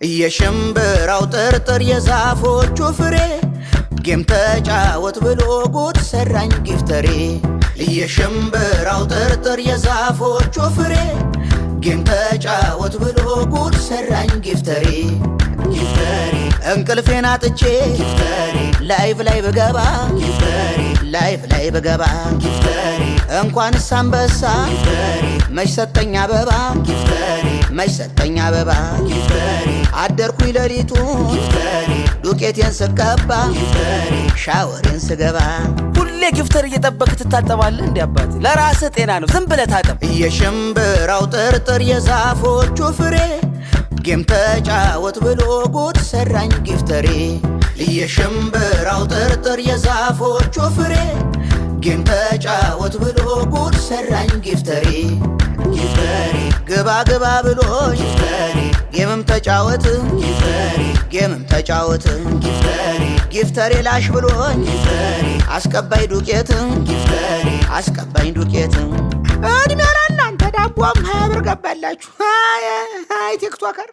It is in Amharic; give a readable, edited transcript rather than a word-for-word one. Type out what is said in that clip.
የሽምብራው ጥርጥር የዛፎቹ ፍሬ ጌም ተጫወት ብሎ ጉድ ሰራኝ ጊፍተሬ የሽምብራው ጥርጥር የዛፎቹ ፍሬ ጌም ተጫወት ብሎ ጉድ ሰራኝ ጊፍተሬ እንቅልፌን አጥቼ ላይቭ ላይ ብገባ ላይቭ ላይ ብገባ እንኳንስ አንበሳ መች ሰጠኝ አበባ መች ሰጠኝ አበባ አደርኩኝ ሌሊቱን ዱቄቴን ስቀባ ሻወሬን ስገባ ሁሌ ጊፍተር እየጠበክ ትታጠባለህ እንዴ አባቴ? ለራስህ ጤና ነው፣ ዝም ብለህ ታጠብ። የሽምብራው ጥርጥር የዛፎቹ ፍሬ ጌም ተጫወት ብሎ ጉድ ሰራኝ ጊፍተሬ የሽምብራው ጥርጥር የዛፎቹ ፍሬ ጌም ተጫወት ብሎ ጉድ ሰራኝ ጊፍተሬ ግባ ግባ ብሎኝ ጌምም ተጫወት ጌምም ተጫወት ጊፍተሬ ላሽ ብሎኝ አስቀባይ ዱቄት አስቀባይ ዱቄት እድሜ ለእናንተ ዳቦም 20 ብር ገባላችሁ። አይ ቲክቶከር